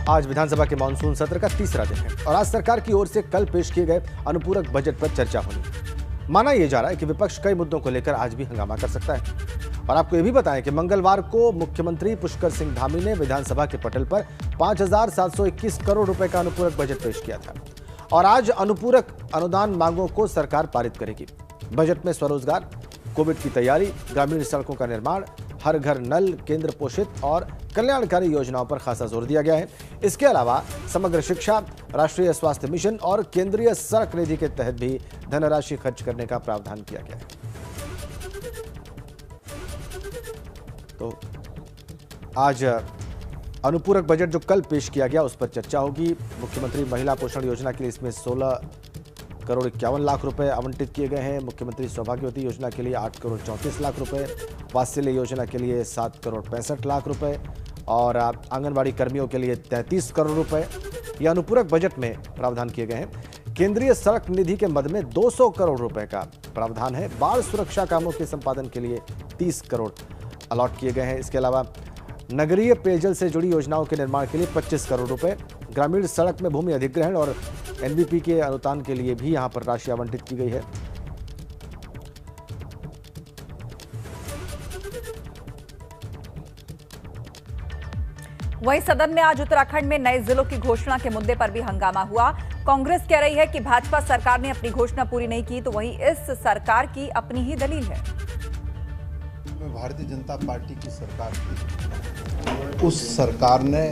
आज विधानसभा के मानसून सत्र का तीसरा दिन है और आज सरकार की ओर से कल पेश किए गए अनुपूरक बजट पर चर्चा होनी। माना यह जा रहा है कि विपक्ष कई मुद्दों को लेकर आज भी हंगामा कर सकता है। और आपको यह भी बताएं कि मंगलवार को मुख्यमंत्री पुष्कर सिंह धामी ने विधानसभा के पटल पर 5,721 करोड़ रुपए का अनुपूरक बजट पेश किया था और आज अनुपूरक अनुदान मांगों को सरकार पारित करेगी। बजट में स्वरोजगार, कोविड की तैयारी, ग्रामीण सड़कों का निर्माण, हर घर नल, केंद्र पोषित और कल्याणकारी योजनाओं पर खासा जोर दिया गया है। इसके अलावा समग्र शिक्षा, राष्ट्रीय स्वास्थ्य मिशन और केंद्रीय सड़क निधि के तहत भी धनराशि खर्च करने का प्रावधान किया गया है। तो आज अनुपूरक बजट जो कल पेश किया गया उस पर चर्चा होगी। मुख्यमंत्री महिला पोषण योजना के लिए इसमें 16 करोड़ 51 लाख रुपए आवंटित किए गए हैं। मुख्यमंत्री सौभाग्यवती योजना के लिए 8 करोड़ 34 लाख रुपए, वात्सल्य योजना के लिए 7 करोड़ 65 लाख रुपए और आंगनबाड़ी कर्मियों के लिए 33 करोड़ रुपए ये अनुपूरक बजट में प्रावधान किए गए हैं। केंद्रीय सड़क निधि के मद में 200 करोड़ रुपए का प्रावधान है। बाढ़ सुरक्षा कामों के संपादन के लिए 30 करोड़ अलॉट किए गए हैं। इसके अलावा नगरीय पेयजल से जुड़ी योजनाओं के निर्माण के लिए 25 करोड़ रुपए, ग्रामीण सड़क में भूमि अधिग्रहण और एनबीपी के अनुदान के लिए भी यहां पर राशि आवंटित की गई है। वहीं सदन में आज उत्तराखंड में नए जिलों की घोषणा के मुद्दे पर भी हंगामा हुआ। कांग्रेस कह रही है कि भाजपा सरकार ने अपनी घोषणा पूरी नहीं की, तो वहीं इस सरकार की अपनी ही दलील है। भारतीय जनता पार्टी की सरकार थी, उस सरकार ने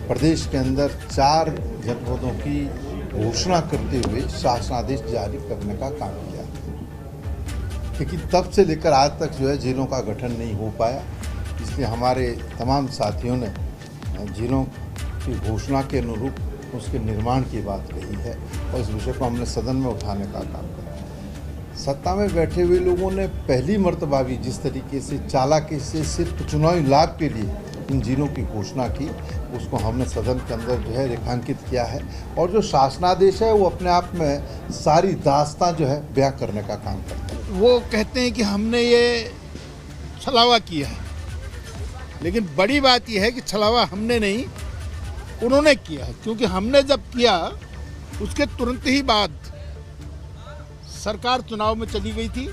प्रदेश के अंदर 4 जनपदों की घोषणा करते हुए शासनादेश जारी करने का काम किया, लेकिन तब से लेकर आज तक जो है जिलों का गठन नहीं हो पाया। इसलिए हमारे तमाम साथियों ने जिलों की घोषणा के अनुरूप उसके निर्माण की बात कही है और इस विषय को हमने सदन में उठाने का काम किया। सत्ता में बैठे हुए लोगों ने पहली मर्तबा भी जिस तरीके से चालाकी से सिर्फ चुनावी लाभ के लिए इन जिलों की घोषणा की, उसको हमने सदन के अंदर जो है रेखांकित किया है और जो शासनादेश है वो अपने आप में सारी दास्तां जो है बयां करने का काम करता है। वो कहते हैं कि हमने ये छलावा किया है, लेकिन बड़ी बात यह है कि छलावा हमने नहीं, उन्होंने किया है। क्योंकि हमने जब किया उसके तुरंत ही बाद सरकार चुनाव में चली गई थी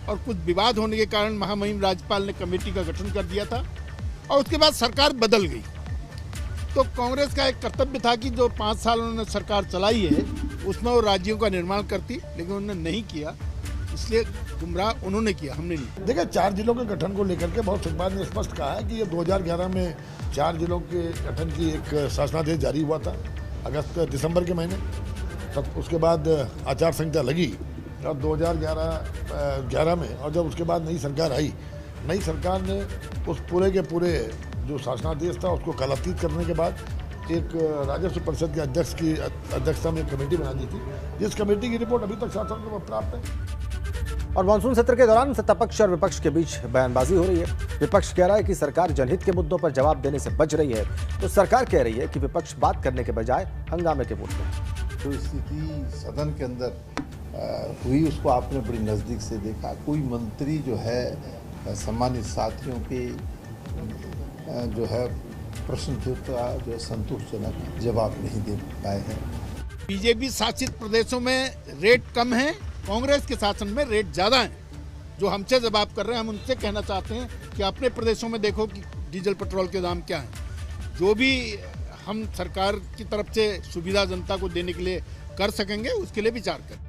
और कुछ विवाद होने के कारण महामहिम राज्यपाल ने कमेटी का गठन कर दिया था और उसके बाद सरकार बदल गई। तो कांग्रेस का एक कर्तव्य था कि जो 5 साल उन्होंने सरकार चलाई है उसमें वो राज्यों का निर्माण करती, लेकिन उन्होंने नहीं किया, इसलिए गुमराह उन्होंने किया, हमने नहीं। देखिए, 4 जिलों के गठन को लेकर के बहुत सरकार ने स्पष्ट कहा है कि ये 2011 में 4 जिलों के गठन की एक शासनादेश जारी हुआ था दिसंबर के महीने। तब उसके बाद आचार संहिता लगी और 2011 में, और जब उसके बाद नई सरकार आई, नई सरकार ने उस पूरे के पूरे जो शासनादेश था उसको कालातीत करने के बाद एक राजस्व परिषद के अध्यक्ष की अध्यक्षता में एक कमेटी बना दी थी, जिस कमेटी की रिपोर्ट अभी तक शासन को प्राप्त है। और मानसून सत्र के दौरान सत्तापक्ष और विपक्ष के बीच बयानबाजी हो रही है। विपक्ष कह रहा है कि सरकार जनहित के मुद्दों पर जवाब देने से बच रही है, तो सरकार कह रही है कि विपक्ष बात करने के बजाय हंगामे के मूड में है। जो स्थिति सदन के अंदर हुई उसको आपने बड़ी नज़दीक से देखा। कोई मंत्री जो है सम्मानित साथियों के जो है प्रश्न का जो है संतोषजनक जवाब नहीं दे पाए हैं। बीजेपी शासित प्रदेशों में रेट कम है, कांग्रेस के शासन में रेट ज़्यादा है। जो हमसे जवाब कर रहे हैं, हम उनसे कहना चाहते हैं कि अपने प्रदेशों में देखो कि डीजल पेट्रोल के दाम क्या हैं। जो भी हम सरकार की तरफ से सुविधा जनता को देने के लिए कर सकेंगे उसके लिए विचार करें।